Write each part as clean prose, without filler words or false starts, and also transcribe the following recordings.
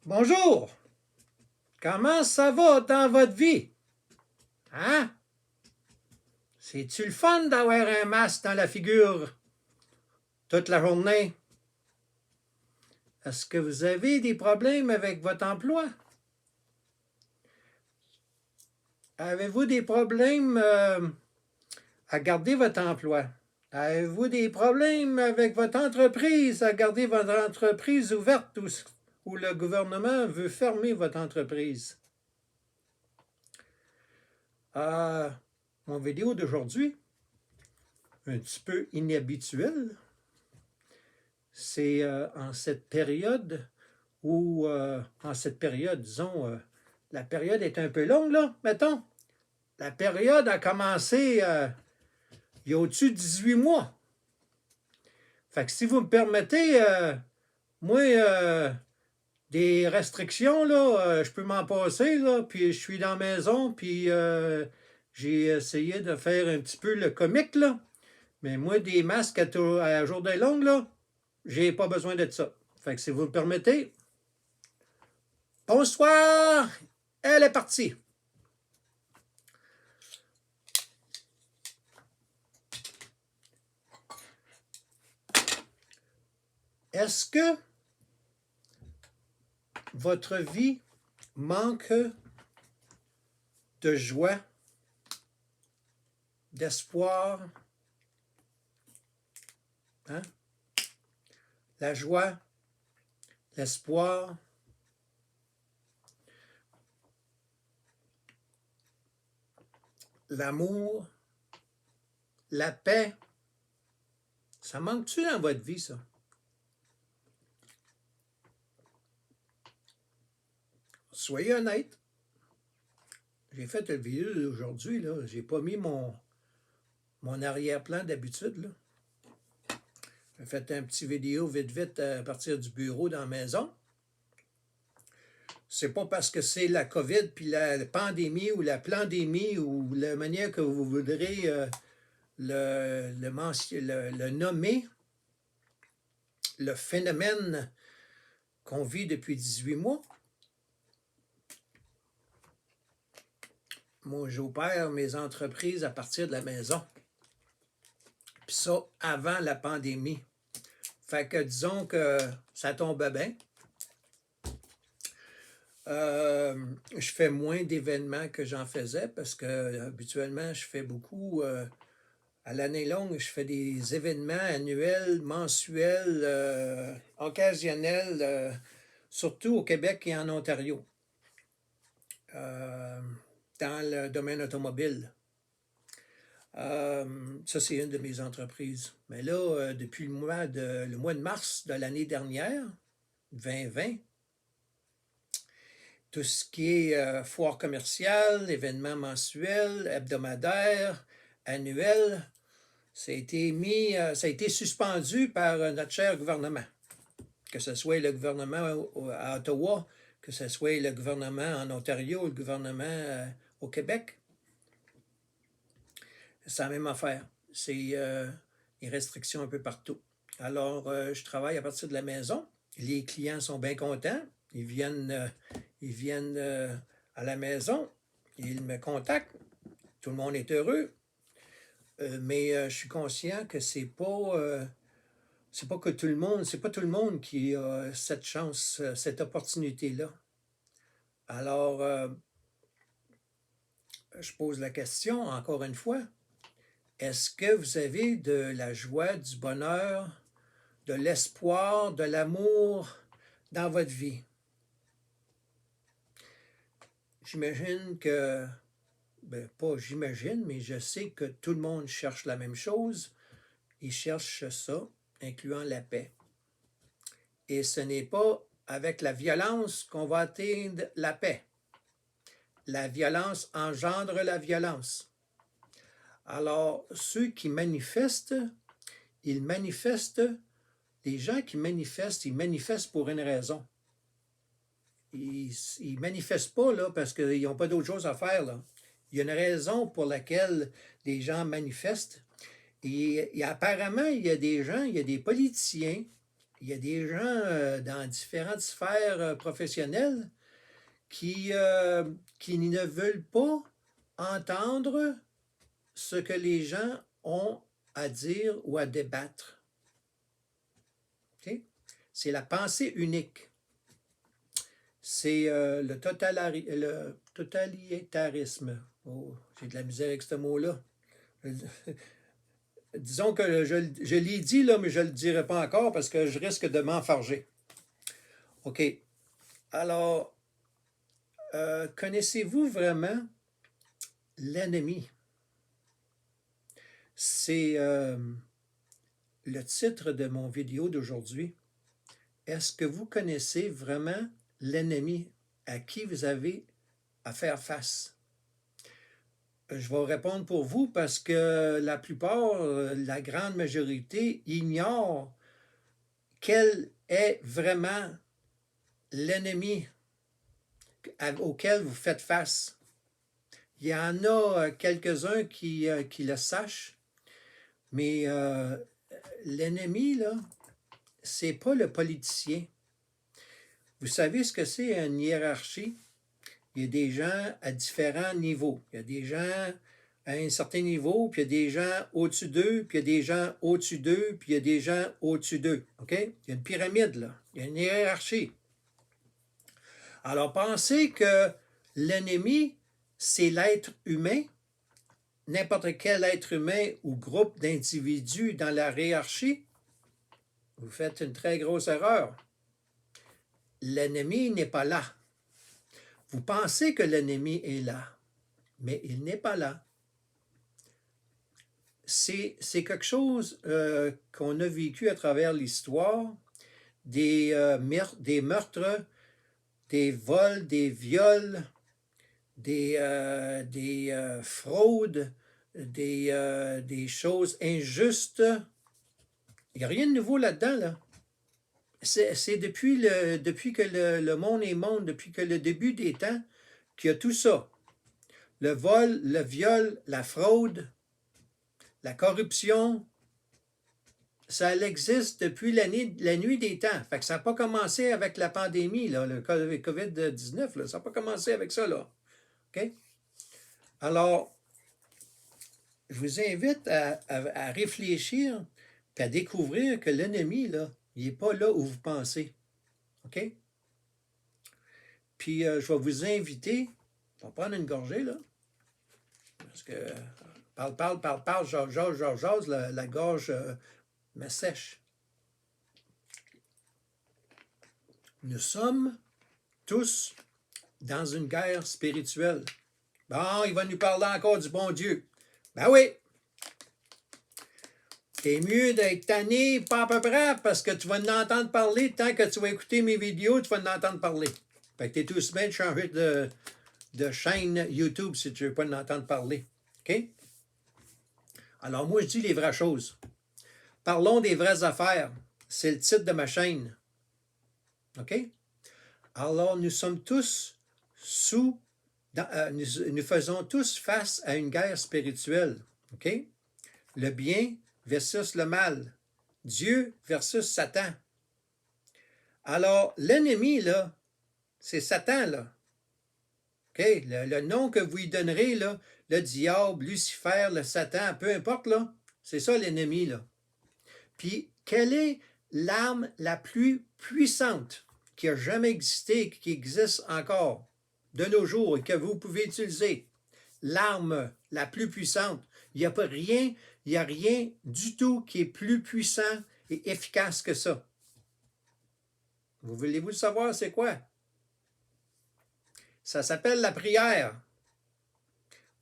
Bonjour! Comment ça va dans votre vie? Hein? C'est-tu le fun d'avoir un masque dans la figure toute la journée? Est-ce que vous avez des problèmes avec votre emploi? Avez-vous des problèmes à garder votre emploi? Avez-vous des problèmes avec votre entreprise à garder votre entreprise ouverte ou le gouvernement veut fermer votre entreprise? Mon vidéo d'aujourd'hui, un petit peu inhabituelle, c'est en cette période où, disons, la période est un peu longue, là, mettons. La période a commencé il y a au-dessus de 18 mois. Fait que si vous me permettez, moi, des restrictions, là, je peux m'en passer, là, puis je suis dans la maison, puis j'ai essayé de faire un petit peu le comique, là. Mais moi, des masques à journée longue, là, j'ai pas besoin de ça. Fait que si vous me permettez, bonsoir, elle est partie. Est-ce que votre vie manque de joie, d'espoir? Hein? La joie, l'espoir, l'amour, la paix, ça manque-tu dans votre vie, ça? Soyez honnête. J'ai fait une vidéo aujourd'hui, là. J'ai pas mis mon arrière-plan d'habitude, là. J'ai fait un petit vidéo vite à partir du bureau dans la maison. C'est pas parce que c'est la COVID puis la pandémie ou la plandémie ou la manière que vous voudrez le nommer, le phénomène qu'on vit depuis 18 mois. Moi, j'opère mes entreprises à partir de la maison. Puis ça, avant la pandémie. Fait que disons que ça tombe bien. Je fais moins d'événements que j'en faisais parce que habituellement, je fais beaucoup, à l'année longue, je fais des événements annuels, mensuels, occasionnels, surtout au Québec et en Ontario, dans le domaine automobile. Ça, c'est une de mes entreprises. Mais là, depuis le mois de mars de l'année dernière, 2020, tout ce qui est foire commerciale, événements mensuels, hebdomadaires, annuels, ça a été suspendu par notre cher gouvernement. Que ce soit le gouvernement à Ottawa, que ce soit le gouvernement en Ontario, le gouvernement au Québec. C'est la même affaire. C'est des restrictions un peu partout. Alors, je travaille à partir de la maison. Les clients sont bien contents. Ils viennent à la maison. Ils me contactent. Tout le monde est heureux. Mais je suis conscient que c'est pas que tout le monde, c'est pas tout le monde qui a cette chance, cette opportunité-là. Alors, je pose la question encore une fois. Est-ce que vous avez de la joie, du bonheur, de l'espoir, de l'amour dans votre vie? J'imagine que, pas j'imagine, mais je sais que tout le monde cherche la même chose. Ils cherchent ça, incluant la paix. Et ce n'est pas avec la violence qu'on va atteindre la paix. La violence engendre la violence. Alors, ceux qui manifestent, les gens qui manifestent, ils manifestent pour une raison. Ils ne manifestent pas là, parce qu'ils n'ont pas d'autre chose à faire. Là. Il y a une raison pour laquelle les gens manifestent. Et apparemment, il y a des gens, il y a des politiciens il y a des gens dans différentes sphères professionnelles qui ne veulent pas entendre ce que les gens ont à dire ou à débattre. Okay? C'est la pensée unique. C'est le totalitarisme. Oh, j'ai de la misère avec ce mot-là. Disons que je l'ai dit, là, mais je ne le dirai pas encore parce que je risque de m'enfarger. OK. Alors, connaissez-vous vraiment l'ennemi? C'est le titre de mon vidéo d'aujourd'hui. Est-ce que vous connaissez vraiment l'ennemi à qui vous avez à faire face? Je vais répondre pour vous parce que la plupart, la grande majorité, ignorent quel est vraiment l'ennemi auquel vous faites face. Il y en a quelques-uns qui le sachent, mais l'ennemi, là, c'est pas le politicien. Vous savez ce que c'est une hiérarchie? Il y a des gens à différents niveaux. Il y a des gens à un certain niveau, puis il y a des gens au-dessus d'eux, puis il y a des gens au-dessus d'eux, puis il y a des gens au-dessus d'eux. OK? Il y a une pyramide, là. Il y a une hiérarchie. Alors, pensez que l'ennemi, c'est l'être humain, n'importe quel être humain ou groupe d'individus dans la hiérarchie, vous faites une très grosse erreur. L'ennemi n'est pas là. Vous pensez que l'ennemi est là, mais il n'est pas là. C'est quelque chose qu'on a vécu à travers l'histoire, des meurtres, des vols, des viols, des fraudes, des choses injustes. Il n'y a rien de nouveau là-dedans, là. C'est depuis que le monde est monde, depuis que le début des temps, qu'il y a tout ça. Le vol, le viol, la fraude, la corruption, ça existe depuis la nuit des temps. Fait que ça n'a pas commencé avec la pandémie, là, le COVID-19. Là. Ça n'a pas commencé avec ça. Là. OK? Alors, je vous invite à réfléchir et à découvrir que l'ennemi, là, il n'est pas là où vous pensez. OK? Puis, je vais vous inviter, on va prendre une gorgée, là, parce que parle, jase, la gorge me sèche. Nous sommes tous dans une guerre spirituelle. Bon, il va nous parler encore du bon Dieu. Ben oui! T'es mieux d'être tanné, pas à peu près, parce que tu vas en entendre parler tant que tu vas écouter mes vidéos, tu vas en entendre parler. Fait que t'es tout semaine de changer de chaîne YouTube si tu ne veux pas en entendre parler. OK? Alors, moi, je dis les vraies choses. Parlons des vraies affaires. C'est le titre de ma chaîne. OK? Alors, nous sommes tous nous faisons tous face à une guerre spirituelle. OK? Le bien versus le mal. Dieu versus Satan. Alors, l'ennemi, là, c'est Satan, là. OK? Le nom que vous lui donnerez, là, le diable, Lucifer, le Satan, peu importe, là, c'est ça l'ennemi, là. Puis, quelle est l'arme la plus puissante qui a jamais existé, qui existe encore de nos jours et que vous pouvez utiliser? L'arme la plus puissante. Il n'y a rien du tout qui est plus puissant et efficace que ça. Vous voulez-vous le savoir, c'est quoi? Ça s'appelle la prière.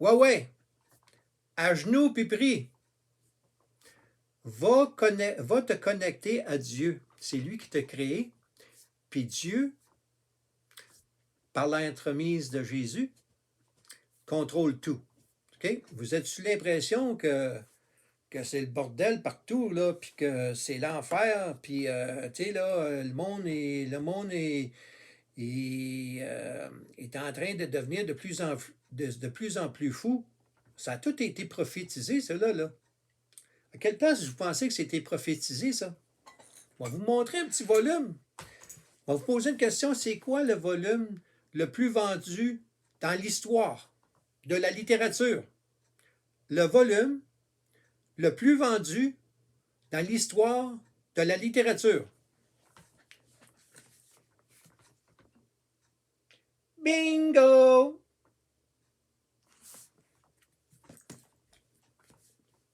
Ouais. À genoux puis prie. Va te connecter à Dieu. C'est lui qui t'a créé. Puis Dieu, par l'entremise de Jésus, contrôle tout. OK? Vous avez sous l'impression que c'est le bordel partout, là, puis que c'est l'enfer, puis, tu sais, là, le monde est en train de devenir de plus en plus fou. Ça a tout été prophétisé, cela, là. À quelle place vous pensez que c'était prophétisé, ça? Je vais vous montrer un petit volume. Je vais vous poser une question. C'est quoi le volume le plus vendu dans l'histoire de la littérature? Le volume le plus vendu dans l'histoire de la littérature. Bingo!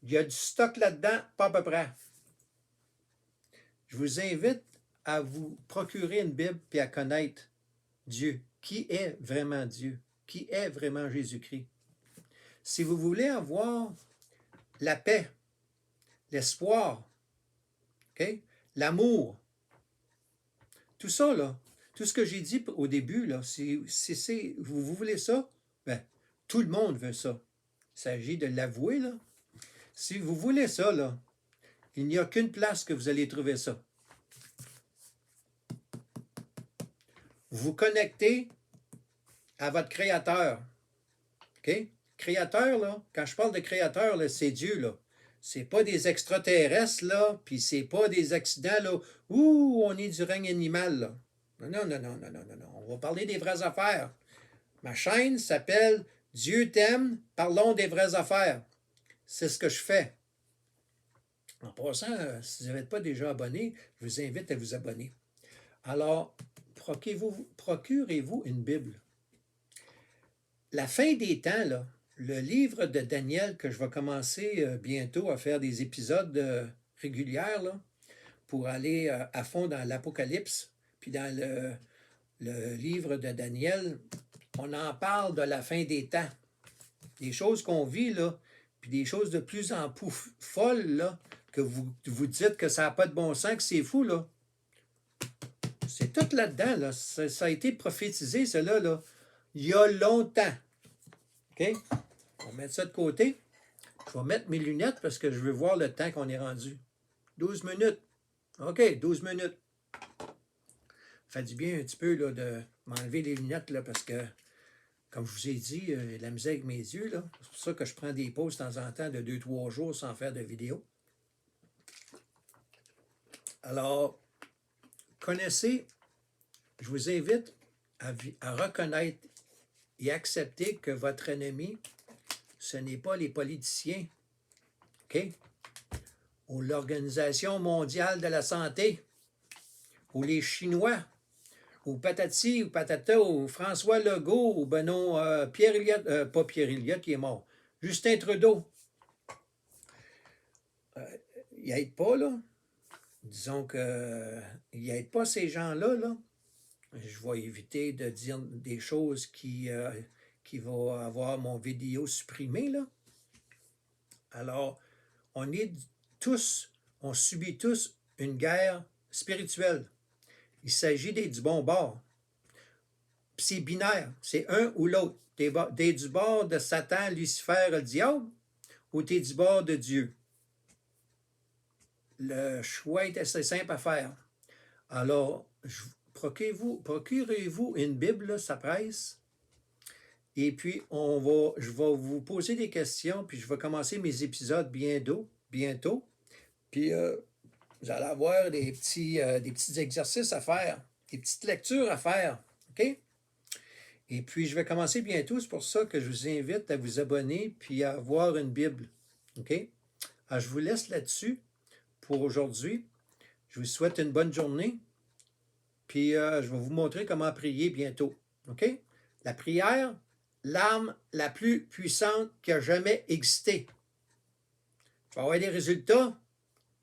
Il y a du stock là-dedans, pas à peu près. Je vous invite à vous procurer une Bible et à connaître Dieu. Qui est vraiment Dieu? Qui est vraiment Jésus-Christ? Si vous voulez avoir la paix, l'espoir, okay? L'amour, tout ça, là, tout ce que j'ai dit au début, là, vous voulez ça, ben, tout le monde veut ça. Il s'agit de l'avouer, là. Si vous voulez ça, là, il n'y a qu'une place que vous allez trouver ça. Vous connectez à votre Créateur. OK? Créateur, là, quand je parle de Créateur, là, c'est Dieu, là. C'est pas des extraterrestres, là, puis c'est pas des accidents, là, où on est du règne animal, là. Non, non, non, non, non, non, non. On va parler des vraies affaires. Ma chaîne s'appelle Dieu t'aime, parlons des vraies affaires. C'est ce que je fais. En passant, si vous n'êtes pas déjà abonné, je vous invite à vous abonner. Alors, procurez-vous une Bible. La fin des temps, là, le livre de Daniel, que je vais commencer bientôt à faire des épisodes réguliers là, pour aller à fond dans l'Apocalypse, puis dans le livre de Daniel, on en parle de la fin des temps. Des choses qu'on vit, là, puis des choses de plus en plus folles, là, que vous dites que ça n'a pas de bon sens, que c'est fou, là. C'est tout là-dedans, là. Ça a été prophétisé, cela, là, il y a longtemps. OK? On va mettre ça de côté. Je vais mettre mes lunettes parce que je veux voir le temps qu'on est rendu. 12 minutes. OK, 12 minutes. Ça fait du bien un petit peu là, de m'enlever les lunettes là, parce que, comme je vous ai dit, j'ai de la misère avec mes yeux. Là. C'est pour ça que je prends des pauses de temps en temps de 2-3 jours sans faire de vidéo. Alors, connaissez, je vous invite à reconnaître et accepter que votre ennemi, ce n'est pas les politiciens, OK? Ou l'Organisation mondiale de la santé, ou les Chinois, ou patati, ou patata, ou François Legault, ou ben non, Pierre Elliott, pas Pierre Elliott qui est mort, Justin Trudeau. Il n'aide pas, là. Disons que il n'aide pas ces gens-là, là. Je vais éviter de dire des choses qui vont avoir mon vidéo supprimée, là. Alors, on subit tous une guerre spirituelle. Il s'agit d'être du bon bord. Puis c'est binaire, c'est un ou l'autre. T'es du bord de Satan, Lucifer, le diable, ou t'es du bord de Dieu. Le choix est assez simple à faire. Alors, procurez-vous une Bible, là, ça presse. Et puis, je vais vous poser des questions, puis je vais commencer mes épisodes bientôt. Puis, vous allez avoir des petits exercices à faire, des petites lectures à faire. OK? Et puis, je vais commencer bientôt. C'est pour ça que je vous invite à vous abonner puis à avoir une Bible. OK? Alors, je vous laisse là-dessus pour aujourd'hui. Je vous souhaite une bonne journée. Puis, je vais vous montrer comment prier bientôt. OK? La prière, l'arme la plus puissante qui a jamais existé. Tu vas avoir des résultats.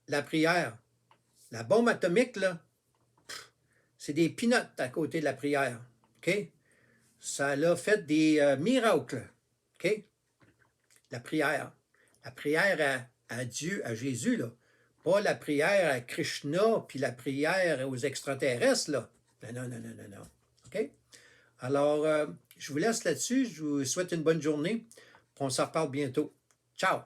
La prière. La bombe atomique, là, c'est des peanuts à côté de la prière. OK? Ça l'a fait des miracles. OK? La prière. La prière à Dieu, à Jésus, là. Pas la prière à Krishna, puis la prière aux extraterrestres, là. Non, non, non, non, non, non. OK? Alors, je vous laisse là-dessus. Je vous souhaite une bonne journée. On s'en reparle bientôt. Ciao!